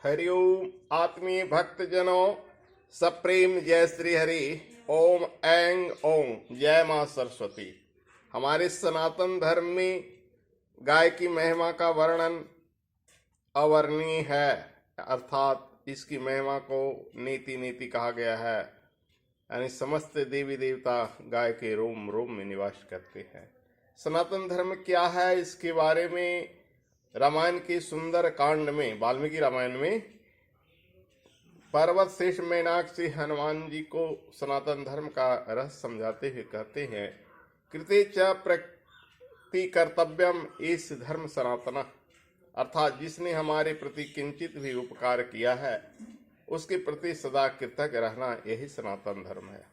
हरिओम आत्मीय भक्तजनों, सप्रेम जय श्री हरि। ओम ऐंग ओम जय मां सरस्वती। हमारे सनातन धर्म में गाय की महिमा का वर्णन अवर्णनीय है, अर्थात इसकी महिमा को नीति नीति कहा गया है। यानी समस्त देवी देवता गाय के रोम रोम में निवास करते हैं। सनातन धर्म क्या है, इसके बारे में रामायण के सुंदर कांड में, वाल्मीकि रामायण में पर्वत शेष मेनाक से हनुमान जी को सनातन धर्म का रहस्य समझाते हुए कहते हैं, कृते च प्रति कर्तव्यम एष धर्म सनातन, अर्थात जिसने हमारे प्रति किंचित भी उपकार किया है उसके प्रति सदा कृतज्ञ रहना, यही सनातन धर्म है।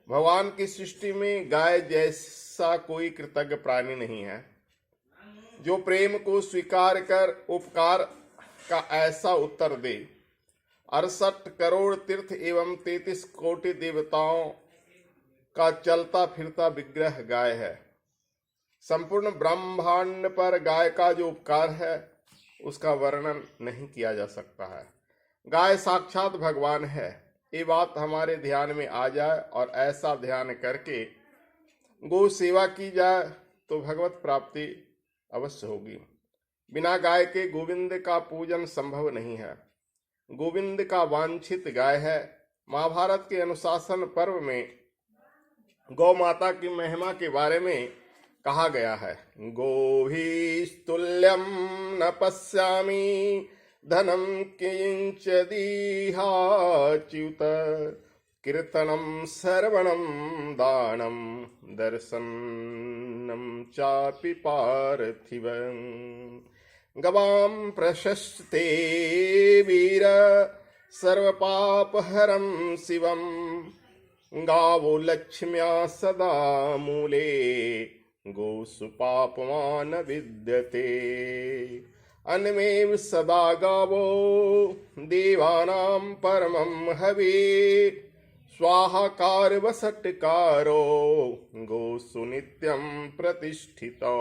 भगवान की सृष्टि में गाय जैसा कोई कृतज्ञ प्राणी नहीं है जो प्रेम को स्वीकार कर उपकार का ऐसा उत्तर दे। 68 करोड़ तीर्थ एवं 33 कोटि देवताओं का चलता फिरता विग्रह गाय है। संपूर्ण ब्रह्मांड पर गाय का जो उपकार है उसका वर्णन नहीं किया जा सकता है। गाय साक्षात भगवान है, ये बात हमारे ध्यान में आ जाए और ऐसा ध्यान करके गौ सेवा की जाए तो भगवत प्राप्ति अवश्य होगी। बिना गाय के गोविंद का पूजन संभव नहीं है। गोविंद का वांछित गाय है। महाभारत के अनुशासन पर्व में गौ माता की महिमा के बारे में कहा गया है, गोभिस्तुल्यम न पश्यामि धनम किंच दीहाच्युत कीर्तनम श्रवणम दानम दर्शनम चापि पार्थिवं गवाम प्रशस्ते वीर सर्वपापहरं शिवं गावो लक्ष्म्या सदा मूले गोसु पापमान विद्यते अन्मेव सदा गावो देवानां परमं हवे स्वाहाकार वसटकारो गोसु नित्यं प्रतिष्ठितो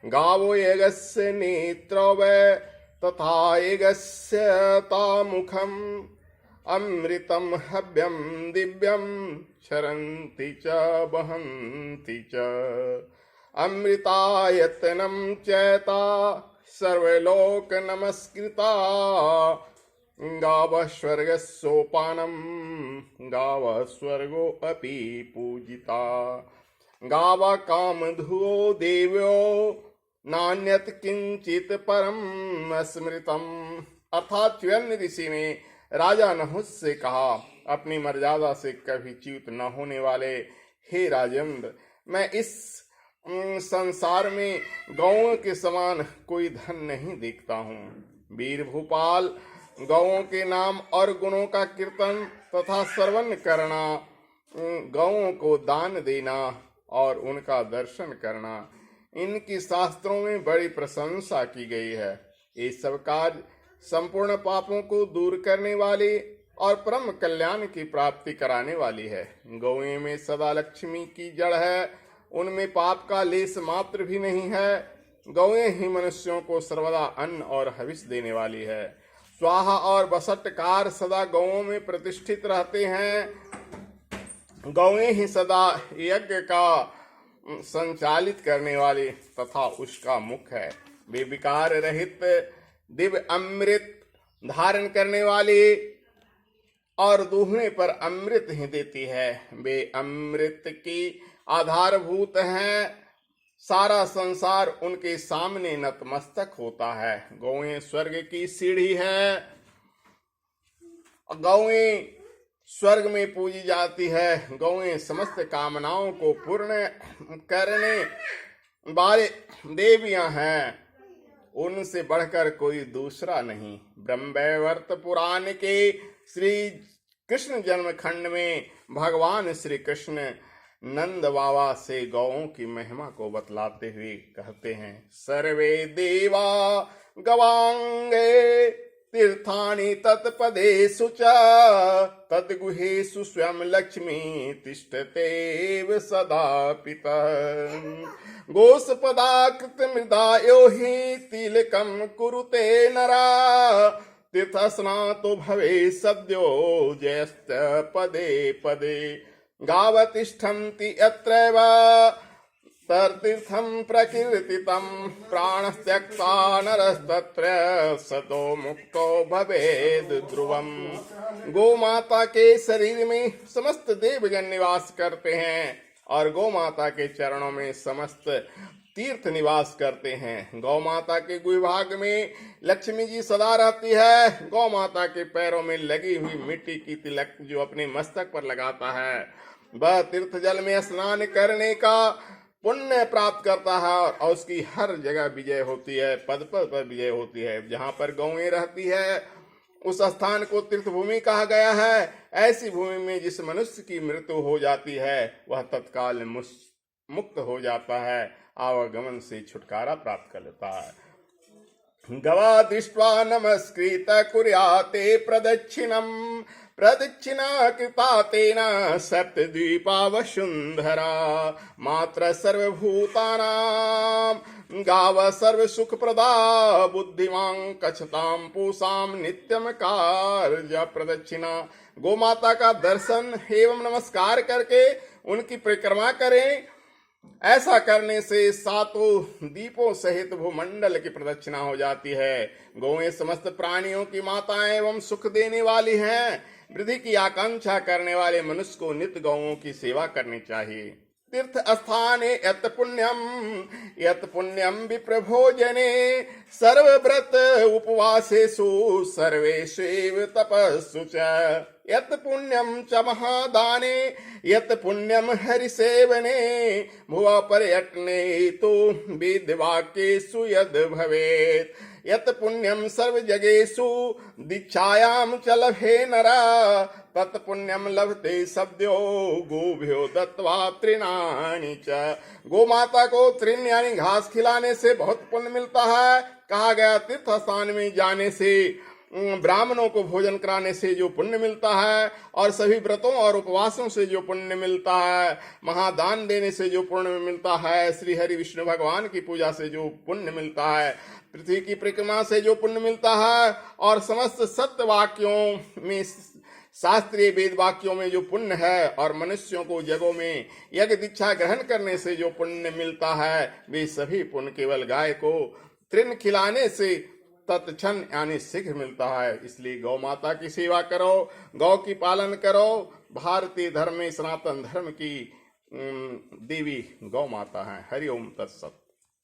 गावो यगस्य नेत्रव तथा यगस्य तामुखम् अमृतं हव्यं दिव्यं क्षरन्ति च वहन्ति च अमृतायतनं चैता सर्वलोक नमस्कृता गावः स्वर्गस्योपानं गावः स्वर्गो अपि पूजिता गावः कामधुओ देव्यो नान्यत किंचित परम स्मृतम। अर्थात च्यवन ऋषि ने राजा नहुस से कहा, अपनी मर्यादा से कभी च्युत न होने वाले हे राजेंद्र, मैं इस संसार में गौओं के समान कोई धन नहीं देखता हूँ। वीर भूपाल, गौओं के नाम और गुणों का कीर्तन तथा श्रवण करना, गौओं को दान देना और उनका दर्शन करना, इनकी शास्त्रों में बड़ी प्रशंसा की गई है। ये सब कार्य संपूर्ण पापों को दूर करने वाली और परम कल्याण की प्राप्ति कराने वाली है। गौएं में सदा लक्ष्मी की जड़ है, उनमें पाप का लेस मात्र भी नहीं है। गौएं ही मनुष्यों को सर्वदा अन्न और हविष देने वाली है। स्वाहा और बसटकार सदा गौओं में प्रतिष्ठित रहते हैं। गौएं ही सदा यज्ञ का संचालित करने वाली तथा उसका मुख है। वे विकार रहित दिव्य अमृत धारण करने वाली और दूहने पर अमृत ही देती है। वे अमृत की आधारभूत हैं। सारा संसार उनके सामने नतमस्तक होता है। गौएं स्वर्ग की सीढ़ी है। गौएं स्वर्ग में पूजी जाती है। गौएं समस्त कामनाओं को पूर्ण करने वाले देवियां हैं, उनसे बढ़कर कोई दूसरा नहीं। ब्रह्मवैवर्त पुराण के श्री कृष्ण जन्म खंड में भगवान श्री कृष्ण नंद बाबा से गौओं की महिमा को बतलाते हुए कहते हैं, सर्वे देवा गवांगे तीर्थानि तत्पदेषु च तद्गुहेषु स्वयं लक्ष्मी तिष्ठतेव सदा पितः। गोष्पदाकृत मृदा यो हि तिलकं कुरुते नरा तीर्थस्नातो भवे सद्यो जयश्च पदे पदे। गावतिष्ठन्ति यत्रैव तर्तीर्थं प्रकीर्तितं प्राणस्त्यक्ता नरस्तत्र सतो मुक्तो भवेद् ध्रुवम्। गौ माता के शरीर में समस्त देवगण निवास करते हैं और गौ माता के चरणों में समस्त तीर्थ निवास करते हैं। गौ माता के गुविभाग में लक्ष्मी जी सदा रहती है। गौ माता के पैरों में लगी हुई मिट्टी की तिलक जो अपने मस्तक पर लगाता है वह तीर्थ जल में स्नान करने का पुण्य प्राप्त करता है और उसकी हर जगह विजय होती है, पद पद पर विजय होती है। जहाँ पर गौएं रहती है उस स्थान को तीर्थ भूमि कहा गया है। ऐसी भूमि में जिस मनुष्य की मृत्यु हो जाती है वह तत्काल मुक्त हो जाता है, आवागमन से छुटकारा प्राप्त कर लेता है। गवा दृष्ट्वा नमस्कृत कुर्याते प्रदक्षिणम प्रदक्षिणा कृता तेन सप्तद्वीपा वसुंधरा। मात्र सर्वभूतानां गाव सर्व सुख प्रदा बुद्धिमां कछतां पूषां नित्यम कार्य प्रदक्षिणा। गो माता का दर्शन एवं नमस्कार करके उनकी परिक्रमा करें। ऐसा करने से सातों दीपों सहित भूमंडल की प्रदक्षिणा हो जाती है। गौएं समस्त प्राणियों की माताएं एवं सुख देने वाली हैं। वृद्धि की आकांक्षा करने वाले मनुष्य को नित्य गौओं की सेवा करनी चाहिए। तीर्थ स्थाने यत पुण्यम विप्रभोजने सर्वव्रत उपवासेषु सर्वेष्वेव तपस्सु च। यत पुण्यम च महादाने यत पुण्यम हरिसेवने भुवा पर्यटने तो वेदवाक्येषु यद् भवेत्। यत पुण्यम सर्व जगेषु दीक्षायां च लभे नरा तत् पुण्यम लभते सद्यो गोभ्यो दत्त्वा तृणानि च। गो माता को तृण यानी घास खिलाने से बहुत पुण्य मिलता है। कहा गया तीर्थ स्थान में जाने से ब्राह्मणों को भोजन कराने से जो पुण्य मिलता है और सभी व्रतों और उपवासों से जो पुण्य मिलता है, महादान देने से जो पुण्य मिलता है, श्री हरि विष्णु भगवान की पूजा से जो पुण्य मिलता है, पृथ्वी की परिक्रमा से जो पुण्य मिलता है और समस्त सत्य वाक्यों में शास्त्रीय वेद वाक्यों में जो पुण्य है और मनुष्यों को जगों में यज्ञ दीक्षा ग्रहण करने से जो पुण्य मिलता है वे सभी पुण्य केवल गाय को तृण खिलाने से तत्क्षण यानी शीघ्र मिलता है। इसलिए गौ माता की सेवा करो, गौ की पालन करो। भारतीय धर्म में सनातन धर्म की देवी गौ माता है। हरि ओम तत्सत।